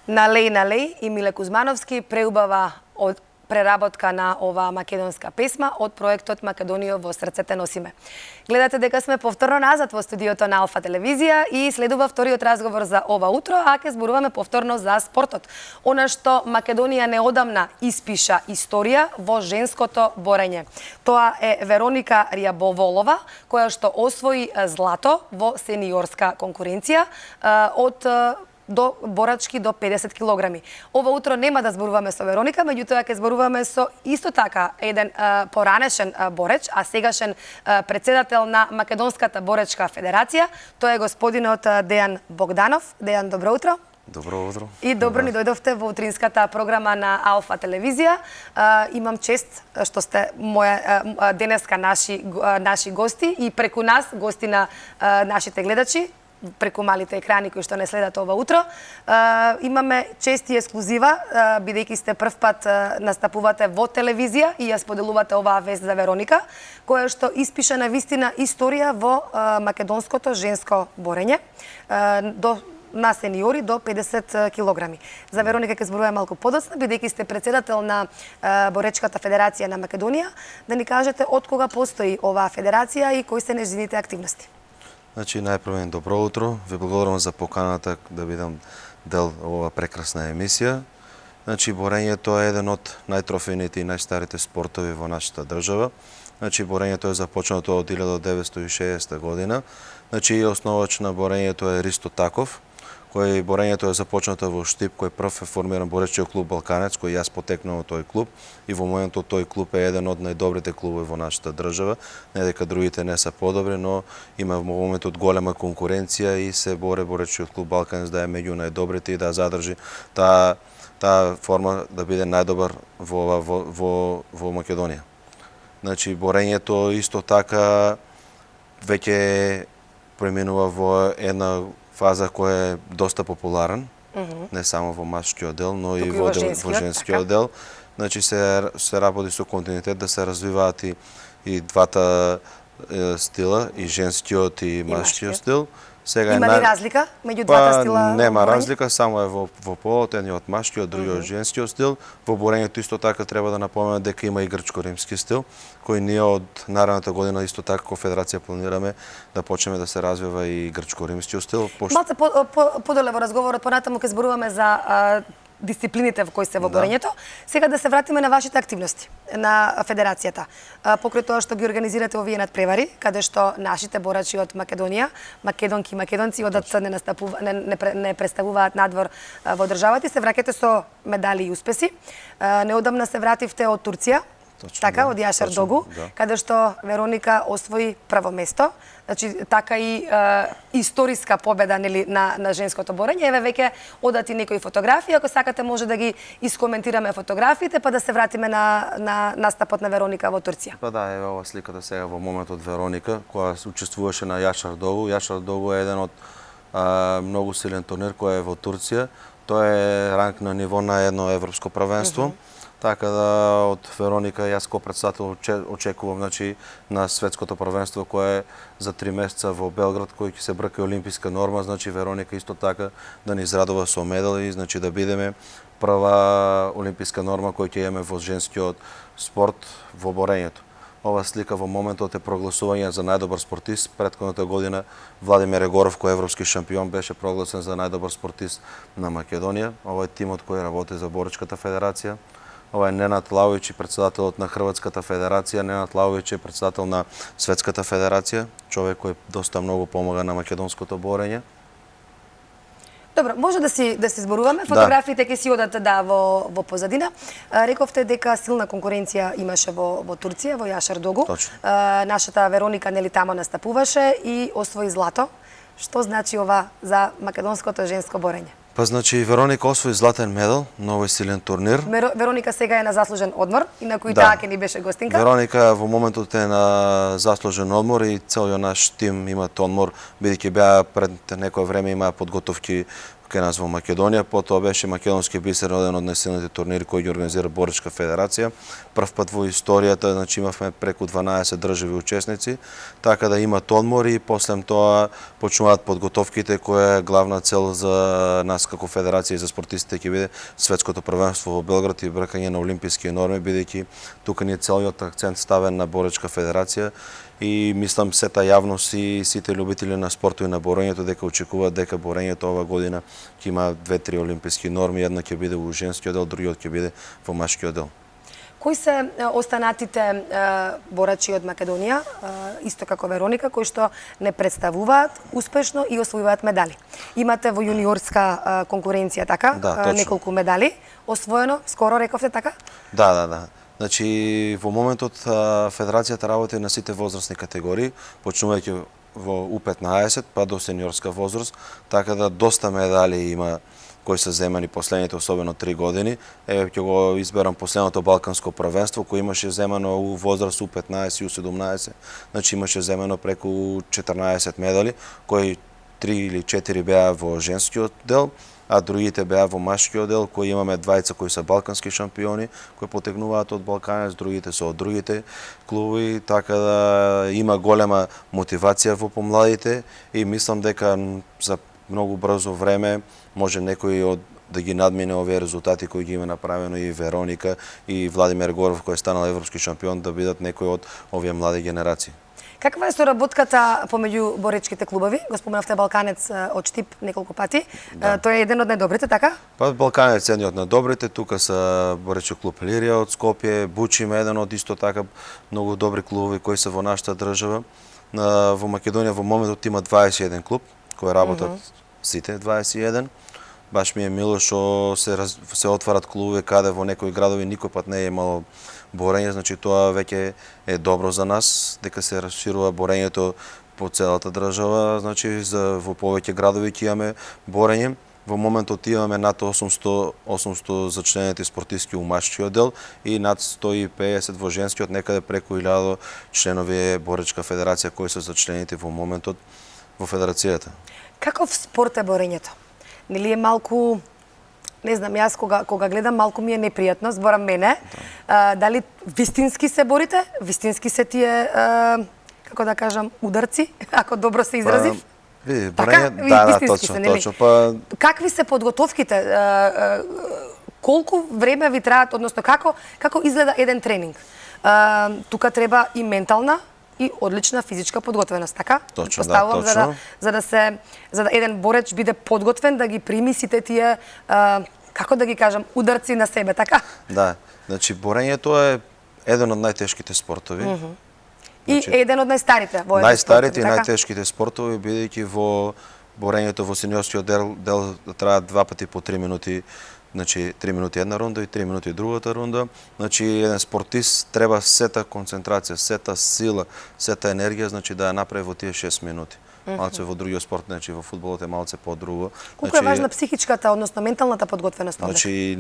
Налеј и Миле Кузмановски преубава од преработка на оваа македонска песма од проектот Македонија во срцете носиме. Гледате дека сме повторно назад во студиото на Алфа телевизија и следува вториот разговор за ова утро, а ќе зборуваме повторно за спортот. Она што Македонија неодамна испиша историја во женското борење. Тоа е Вероника Ријабоволова, која што освои злато во сениорска конкуренција од до борачки до 50 килограми. Ова утро нема да зборуваме со Вероника, меѓутоа ќе зборуваме со исто така еден поранешен бореч, а сегашен председател на Македонската боречка федерација. Тоа е господинот Дејан Богданов. Дејан, добро утро. Добро утро. И добро ни дојдовте во утринската програма на Алфа телевизија. Имам чест што сте денеска наши гости и преку нас гости на нашите гледачи преку малите екрани кои што не следат ова утро. Имаме чест и ексклузива, бидејќи сте прв пат настапувате во телевизија и ја споделувате оваа вест за Вероника, која што испиша на вистина историја во македонското женско борење на сениори до 50 килограми. За Вероника ќе зборуваме малку подоцна, бидејќи сте председател на Боречката федерација на Македонија, да ни кажете од кога постои оваа федерација и кои се нејзините активности. Значи, најпрво добро утро. Ви благодарам за поканата да бидам дел ова прекрасна емисија. Значи, борењето е еден од најтрофејните и најстарите спортови во нашата држава. Значи, борењето е започнато од 1960 година. Значи, основач на борењето е Ристо Таков, кој борењето е започнато во Штип, кој прв е формиран боречки клуб Балканец, кој јас потекнав од тој клуб и во моментот тој клуб е еден од најдобрите клубови во нашата држава. Не дека другите не се подобри, но има во моментот голема конкуренција и се боре боречки клуб Балканец да е меѓу најдобрите и да задржи таа форма да биде најдобар во Македонија. Значи, борењето исто така веќе преминува во една фаза која е доста популарен, не само во машкиот дел, но и во женскиот дел. Значи се работи со континуитет да се развиваат и двата стила, и женскиот и машкиот стил. Сега има ли разлика меѓу двата стила? Нема разлика, само е во полот, едниот машкиот, другиот женскиот стил. Во борењето исто така треба да напоменам дека има и грчко-римски стил, кој ние од наредната година исто така како федерација планираме да почнеме да се развива и грчко-римскиот стил. Малце подоле во разговорот, понатаму ќе зборуваме за дисциплините во кои се во борењето. Сега да се вратиме на вашите активности на федерацијата. Покрај тоа што ги организирате овие надпревари, каде што нашите борачи од Македонија, македонки и македонци одат не представуваат надвор во државата, се враќате со медали и успеси. Неодамна се вративте од Турција, така, од Јашар Догу, каде што Вероника освои прво место. Значи, така и историска победа на женското борење. Еве веќе одати некои фотографии, ако сакате може да ги искоментираме фотографиите, па да се вратиме на настапот на Вероника во Турција. Па да, еве ова сликата сега во моментот Вероника, која учествуваше на Јашар Догу. Јашар Догу е еден од многу силен турнир кој е во Турција. Тоа е ранг на ниво на едно европско првенство. Така да од Вероника јас како председател очекувам на светското првенство кое е за 3 месеца во Белград, кој ќе се брка олимписка норма, значи Вероника исто така да ни израдува со медали, значи да бидеме прва олимписка норма кој ќе имаме во женскиот спорт во борењето. Ова слика во моментот е прогласување за најдобар спортист. Претходната година Владимир Егоров, кој е европски шампион, беше прогласен за најдобар спортист на Македонија. Ова е тимот кој работи за Боречката федерација. Ова е Ненад Лавовиќ, председателот на Хрватската федерација. Ненад Лавовиќ е председател на Светската федерација, човек кој доста многу помага на македонското борење. Добро, може да си зборуваме. Фотографиите ќе си одат во позадина. Рековте дека силна конкуренција имаше во Турција, во Јашар Догу. Нашата Вероника нели тамо настапуваше и освои злато. Што значи ова за македонското женско борење? Па значи Вероника освои златен медал на овој силен турнир. Вероника сега е на заслужен одмор, инаку и таа ќе ни беше гостинка. Вероника во моментот е на заслужен одмор и целиот наш тим имаат одмор, бидејќи беа пред некое време имаа подготовки кај нас во Македонија, потоа беше Македонски бисер, еден од најсилните турнири кои ги организира Боричка федерација. Прв пат во историјата, значи имавме преку 12 држави учесници, така да имат одмор и после тоа почнуваат подготовките, која е главна цел за нас како федерација и за спортистите ќе биде светското првенство во Белград и бркање на олимписки норми, бидејќи тука ни е целиот акцент ставен на Боричка федерација и мислам сета јавност и сите љубители на спортот и на борењето дека очекуваат дека борењето ова година ќе има 2-3 олимписки норми, една ќе биде во женскиот дел, другиот ќе биде во машкиот дел. Кои се останатите борачи од Македонија, исто како Вероника, кои што не представуваат успешно и освојуваат медали? Имате во јуниорска конкуренција, така? Да, неколку медали освоено, скоро рековте, така? Да. Значи, во моментот Федерацијата работи на сите возрастни категории, почнувајќи во U15 па до сениорска возраст, така да доста медали има кои се земани последните, особено 3 години. Еве ќе го изберам последното балканско првенство кој имаше земано у возраст U15 и U17, значи имаше земано преку 14 медали, кои 3 или 4 беа во женскиот дел, а другите беа во машкиот дел, кои имаме двајца кои се балкански шампиони, кои потегнуваат од Балканец, другите се од другите клубови, така да има голема мотивација во помладите и мислам дека за многу брзо време може некој да ги надмине овие резултати кои ги има направено и Вероника и Владимир Горов кој е станал европски шампион, да бидат некои од овие млади генерации. Каква е соработката помеѓу боречките клубови? Го споменавте Балканец од Штип неколку пати. Да. Тој е еден од најдобрите, така? Па Балканец е еден од најдобрите, тука се боречки клуб Лирија од Скопје, Бучим е еден од исто така многу добри клубови кои се во нашата држава. Во Македонија во моментот има 21 клуб кои работат сите 21. Баш ми е мило што се отварат клубови каде во некои градови никој пат не е имало борење, значи тоа веќе е добро за нас, дека се расширува борењето по целата држава, значи во повеќе градови ќе имаме борење. Во моментот имаме над 800 зачленети спортистки у машкиот дел и над 150 во женскиот, некаде преку 1000 членови е боречка федерација кои се зачленети во моментот во федерацијата. Каков спорт е борењето? Нели е малку, не знам, јас кога гледам малку ми е непријатно, зборам мене. Дали вистински се борите? Вистински се тие, како да кажам, ударци, ако добро се изразив? Да, точно. Какви се подготовките? Колку време ви траат, односно како изгледа еден тренинг? Тука треба и ментална и одлична физичка подготвеност, така? Точно, точно. За да еден бореч биде подготвен да ги прими сите тие, како да ги кажам, ударци на себе, така? Да, значи борењето е еден од најтешките спортови. И еден од најстарите во најстарите и најтешките спортови, бидејќи во борењето во сениорскиот дел траат 2 пати по 3 минути. Значи 3 минути една рунда и 3 минути другата рунда. Значи еден спортист треба сета концентрација, сета сила, сета енергија, значи да ја направи во тие 6 минути. Малце во другиот спорт, значи во фудбалот е малце подруго. Колку е важна психичката, односно менталната подготвеност овде? Значи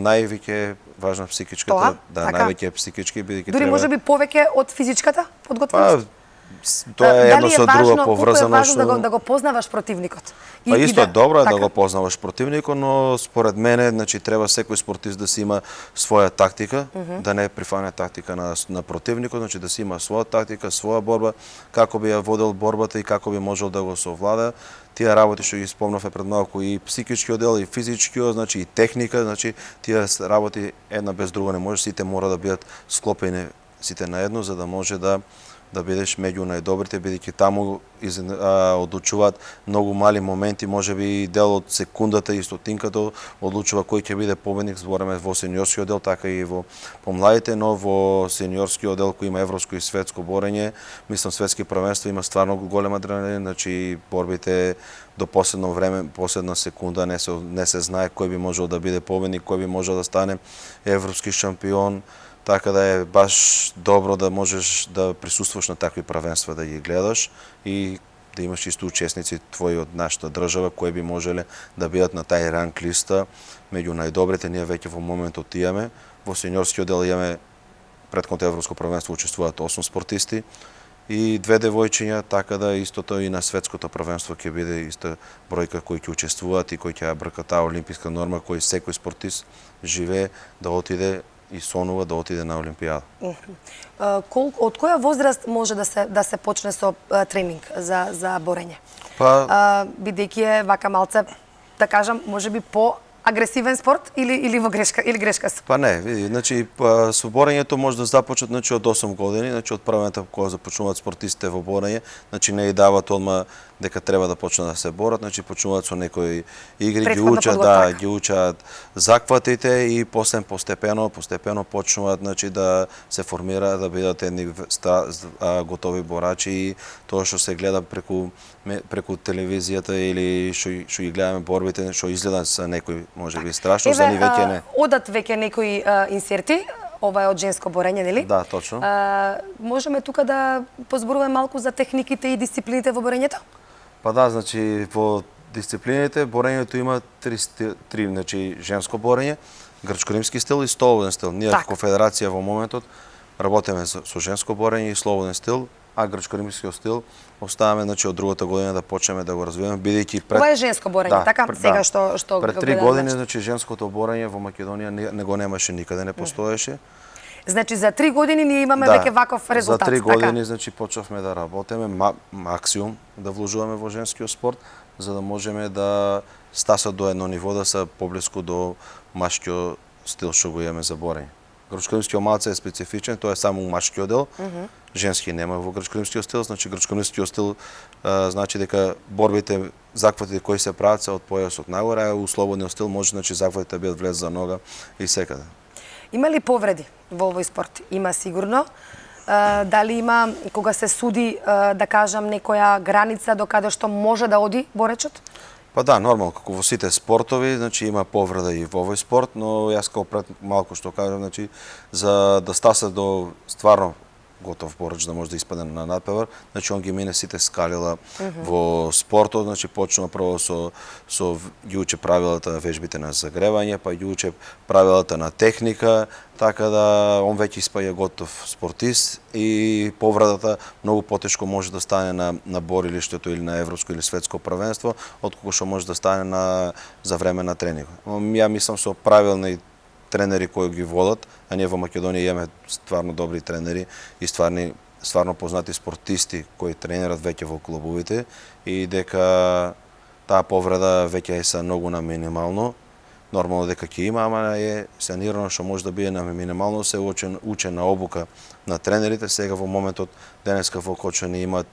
највеќе важна психичката, највеќе е психички, бидејќи дури можеби повеќе од физичката подготвеност? Тоа е едно со друго поврзано. Дали е важно да го познаваш противникот? Па исто е добро да го познаваш противникот, но според мене, значи треба секој спортист да си има своја тактика, да не прифане тактика на противникот, значи да си има своја тактика, своја борба, како би ја водел борбата и како би можел да го совлада. Тие работи што ги спомнавме пред малку, и психичкиот дел, и физичкиот, значи и техника, значи тие работи една без друга не може, сите мора да бидат склопени сите наедно за да може да бидеш меѓу најдобрите, бидејќи таму одлучуваат многу мали моменти, можеби дел од секундата и стотинката одлучува кој ќе биде победник, збореме во сениорскиот дел, така и во помладите, но во сениорскиот дел кој има европско и светско борење, мислам светски првенства има стварно голем адреналин, значи борбите до последно време, последна секунда не се знае кој би можел да биде победник, кој би можел да стане европски шампион. Така да е баш добро да можеш да присуствуваш на такви првенства, да ги гледаш и да имаш исто учесници твои од нашата држава кои би можеле да бидат на тај ранг листа меѓу најдобрите. Ние веќе во моментот имаме. Во сениорскиот дел имаме предходното европско првенство учествуваат 8 спортисти и две девојчиња, така да истото и на светското првенство ќе биде иста бројка кои ќе учествуваат и кои ќе ја брка таа олимписка норма кој секој спортист живее да отиде и сонува да отиде на Олимпијада. Од која возраст може да се почне со тренинг за борење? Па Бидејќи е вака малце, да кажам, можеби агресивен спорт или грешка сум? Па не, види, значи со борењето може да започнат значи од 8 години, значи од првата кога започнуваат спортистите во борење, значи не и дават одма дека треба да почнат да се борат, значи почнуваат со некои игри, ги учат закватите и после постепено почнуваат значи да се формираат да бидат едни готови борачи и тоа што се гледа преку телевизијата или што ги гледаме борбите, што изгледа за некои можеби страшно, за ни веќе не. Одат веќе некои инсерти, ова е од женско борење, нели? Да, точно. Можеме тука да позборуваме малку за техниките и дисциплините во борењето? Па да, значи во дисциплините борењето има три, значи женско борење, грчко-римски стил и слободен стил. Ние како федерација во моментот работиме со женско борење и слободен стил, а грчко-римскиот стил оставаме значи од другата година да почнеме да го развиваме бидејќи Ова е женско борење, така? Сега што пред 3 години значи женското борење во Македонија не го немаше никаде, не постоеше. Значи за 3 години ние имаме веќе ваков резултат, така? За 3 години значи почнавме да работиме максимум да вложуваме во женскиот спорт за да можеме да стасат до едно ниво да се поблиску до машкиот стил што го имаме за борење. Грчко-римскиот малце е специфичен, тоа е само машкиот дел. Женски нема во грчко-римскиот стил, значи грчко-римскиот стил значи дека борбите, закватите кои се прават се од појасот нагоре, а у слободниот стил може значи закватите да бидат влез за нога и секаде. Има ли повреди во овој спорт? Има сигурно. Дали има кога се суди да кажам некоја граница до каде што може да оди боречот? Па да, нормално, како во сите спортови, значи има повреда и во овој спорт, но јас како пред малку што кажам, значи за да стаса до стварно готов борач да може да испадне на надпревар, значи он ги мине сите скалила во спортот, значи почнува прво со ги учи правилата вежбите на загревање, па ги учи правилата на техника, така да он веќе испаѓа готов спортист и повредата многу потешко може да стане на борилиштето или на европско или светско првенство, отколку што може да стане за време на тренинг. Ја мислам со правилни тренери кои ги водат, а ние во Македонија имаме стварно добри тренери и стварно познати спортисти кои тренират веќе во клубовите и дека таа повреда веќе е са многу на минимално. Нормално дека ќе има, ама е санирано што може да биде на минимално, се учена обука на тренерите. Сега во моментот денеска во Кочани имат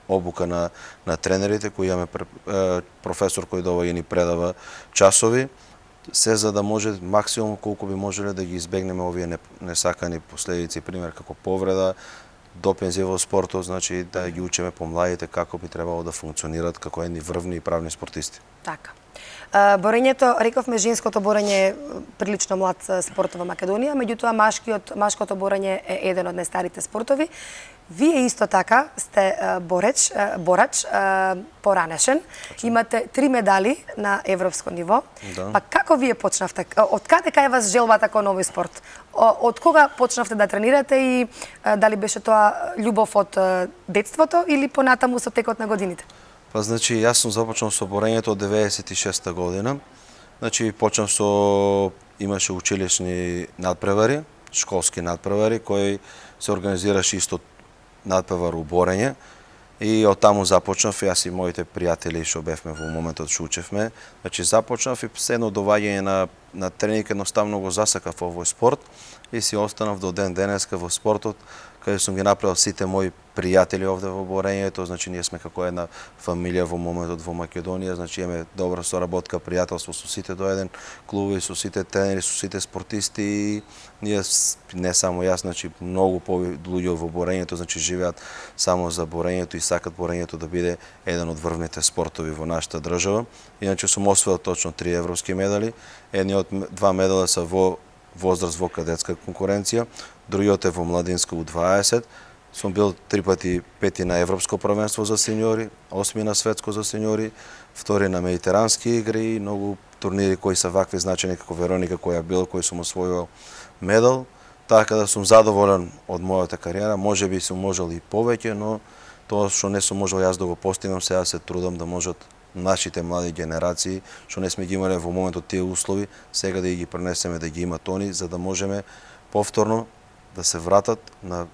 обука на тренерите кои имаме професор кој доаѓа и ни предава часови. Се за да може максимум колку би можеле да ги избегнеме овие несакани последици, пример како повреда, допинзи во спортот, значи да ги учиме помладите како би требало да функционират како едни врвни и правни спортисти. Така. Борењето, рековме, женското борење е прилично млад спорт во Македонија, меѓутоа машкото борење е еден од најстарите спортови. Вие исто така сте борач поранешен. Имате 3 медали на европско ниво. Да. Па како вие почнавте? Од каде кај вас желбата кон овој спорт? Од кога почнавте да тренирате и дали беше тоа љубов од детството или понатаму со текот на годините? Па значи јас сум започнал со борењето од 96-та година. Значи почнав имаше училишни надпревари, школски надпревари кои се организираше исто надпревар у борење и од таму започнав јас и моите пријатели што бевме во моментот што учевме. Значи започнав и седно доаѓање на тренинг едноставно го засакав овој спорт и си останав до ден денеска во спортот, каде сум ги направил сите мои пријатели овде во борењето, значи ние сме како една фамилија во моментот во Македонија, значи имаме добра соработка, пријателство со сите до еден клуби, со сите тренери, со сите спортисти и ние не само јас, значи многу луѓе во борењето, значи живеат само за борењето и сакат борењето да биде еден од врвните спортови во нашата држава. Иначе сум освоил точно 3 европски медали, едни од 2 медала се во возраст во кадетска конкуренција, другиот е во младинско U20. Сум бил 3 пати пети на европско првенство за сеньори, 8 на светско за сеньори, 2 на медитерански игри и многу турнири кои се вакви значени како Вероника која бил, кој сум освојувал медал. Така да сум задоволен од мојата кариера, можеби сум можел и повеќе, но тоа што не сум можел јас да го постигнам, сега се трудам да можат нашите млади генерации, што не сме ги имале во моментот тие услови, сега да ги пренесеме да ги имат они, за да можеме повторно да се вратат на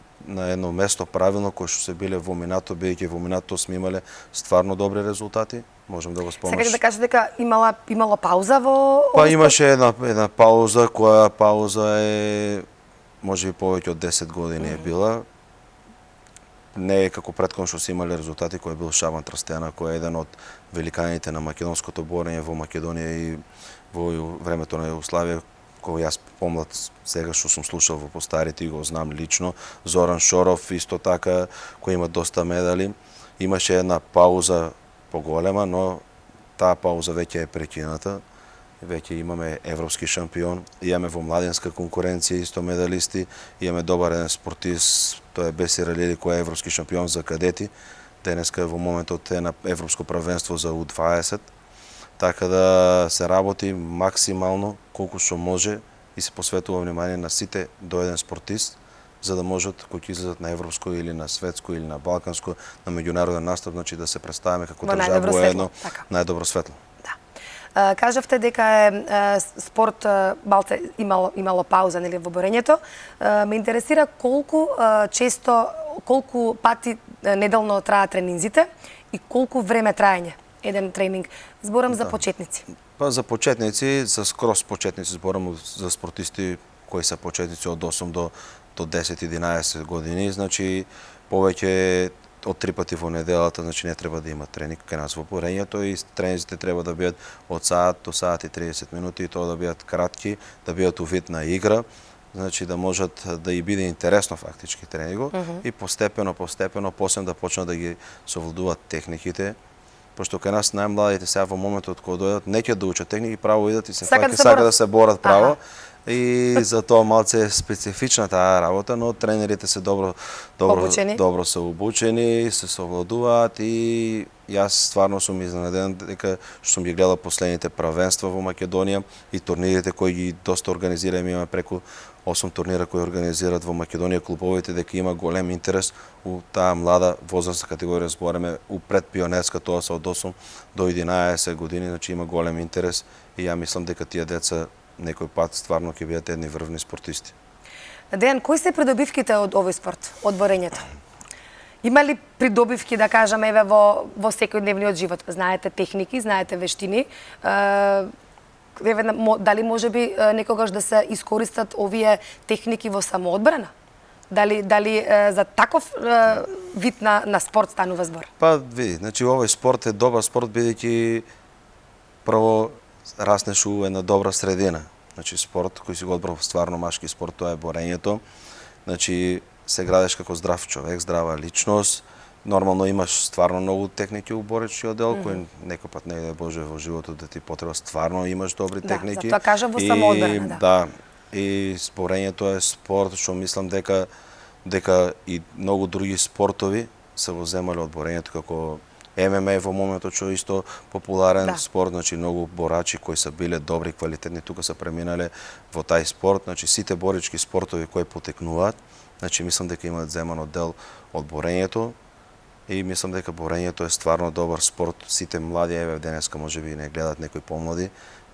едно место правилно кое што се биле во минато, бидејќи во минато сме имале стварно добри резултати. Можем да го спомниш. Сакате да кажете дека имало пауза во Па имаше една пауза, која пауза е можеби повеќе од 10 години е била. Не е како претходно што се имале резултати, кој е бил Шабан Трстена, кој е еден од великаните на македонското борење во Македонија и во времето на Југославија, кој јас помлад сега што сум слушал во постарите и го знам лично. Зоран Шоров исто така, кој има доста медали. Имаше една пауза поголема, но таа пауза веќе е прекината. Веќе имаме европски шампион, имаме во младенска конкуренција исто медалисти, имаме добар еден спортист, тоа е Бесир Алиди кој е европски шампион за кадети. Денеска во моментот е на европско првенство за U20. Така да се работи максимално колку што може и се посветува внимание на сите до еден спортист, за да можат кои ќе излезат на европско или на светско или на балканско, на меѓународен настап, значи да се представиме како држава во едно најдобро светло. Кажавте дека е спорт малце имало пауза нели во борењето. Ме интересира колку често, колку пати неделно траат тренинзите и колку време траење еден тренинг. Зборам за почетници. Па за почетници, за скрос почетници зборам за спортисти кои се почетници од 8 до 10-11 години, значи повеќе од 3 пати во неделата, значи не треба да има тренинг кај нас во борењето и тренинзите треба да бидат од саат до саат и 30 минути и тоа да бидат кратки, да бидат у вид на игра, значи да можат да и биде интересно фактички тренингот и постепено после да почнат да ги совладуваат техниките. Пошто кај нас најмладите сега во моментот кога дојдат не ќе да учат техники, право идат и се сака да се борат право. И за тоа малце е специфична таа работа, но тренерите се добро се обучени, се совладуваат и јас стварно сум изненаден дека што сум ги гледал последните првенства во Македонија и турнирите кои ги доста организираме, имаме преку 8 турнира кои организираат во Македонија клубовите, дека има голем интерес у таа млада возрастна категорија, збореме у предпионерска, тоа се од 8 до 11 години, значи има голем интерес и ја мислам дека тие деца некој пат стварно ќе бидат едни врвни спортисти. Дејан, кои се придобивките од овој спорт, од борењето? Има ли придобивки, да кажеме, еве во секојдневниот живот? Знаете техники, знаете вештини, дали може би некогаш да се искористат овие техники во самоодбрана? Дали за таков вид на спорт станува збор? Па види, значи овој спорт е добар спорт бидејќи прво раснеш у една добра средина. Значи спорт кој си го одбрав стварно машки спорт, тоа е борењето. Значи се градеш како здрав човек, здрава личност. Нормално имаш стварно многу техники у боречниот дел, кои некој пат не дај Боже во животот да ти потреба стварно имаш добри техники. Да, затоа кажам во самоодбрана, да. И борењето е спорт што мислам дека и многу други спортови се го земале од борењето, како ММА во моментот што исто популарен спорт, значи многу борачи кои се биле добри, квалитетни, тука се преминале во тај спорт, значи сите борички спортови кои потекнуваат, значи мислам дека имаат земано дел од борењето и мислам дека борењето е стварно добар спорт. Сите млади, еве денеска можеби не гледат некои помлади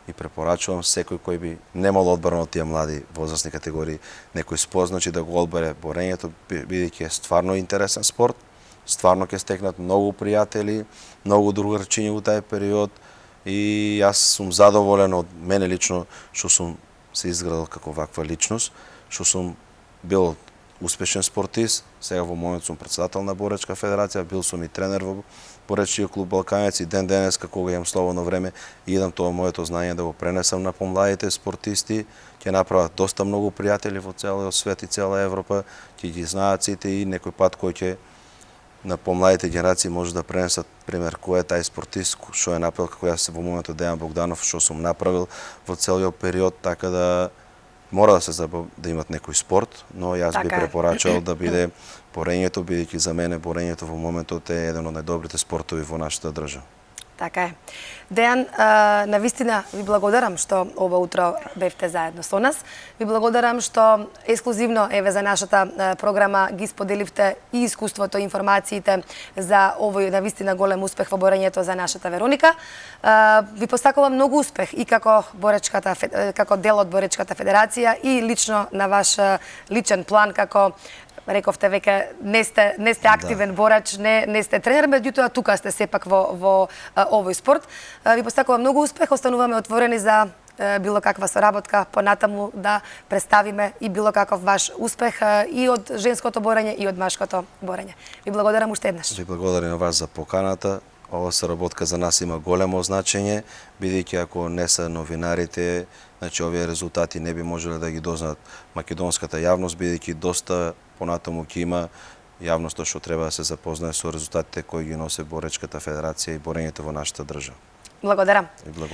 и препорачувам секој кој би немал одбрано од тие млади возрастни категории некој спорт, значи да го одбере борењето, бидејќи е стварно интересен спорт. Стварно ќе стекнат многу пријатели, многу другарчиња во тај период и јас сум задоволен од мене лично што сум се изградил како ваква личност, што сум бил успешен спортист, сега во момент сум претседател на Боречка федерација, бил сум и тренер во Боречкиот клуб Балканец и денес кога имам слободно време идам тоа моето знаење да го пренесам на помладите спортисти, ќе направат доста многу пријатели во целиот свет и цела Европа, ќе ги знаат сите и некој пат кој ќе на помладите генерации може да пренесат пример кој е тај спортист што е направил како јас во моментот Дејан Богданов што сум направил во целиот период, така да мора да имат некој спорт, но јас би препорачал да биде борењето, бидејќи за мене борењето во моментот е еден од најдобрите спортови во нашата држава. Така е. Дејан, навистина ви благодарам што ова утро бевте заедно со нас. Ви благодарам што ексклузивно еве за нашата програма ги споделивте и искуството, информациите за овој навистина голем успех во борењето за нашата Вероника. Ви посакувам многу успех и како дел од Боречката федерација и лично на ваш личен план како рековте веќе не сте активен борач, не сте тренер, меѓутоа тука сте сепак во овој спорт. Ви посакувам многу успех, остануваме отворени за било каква соработка понатаму да представиме и било каков ваш успех и од женското борење и од машкото борење. Ви благодарам уште еднаш. Ви благодарам на вас за поканата. Ова соработка за нас има големо значење, бидејќи ако не се новинарите, значи овие резултати не би можеле да ги дознаат македонската јавност, бидејќи доста понатаму ќе има јавноста што треба да се запознае со резултатите кои ги носи Боречката федерација и борењето во нашата држава. Благодарам.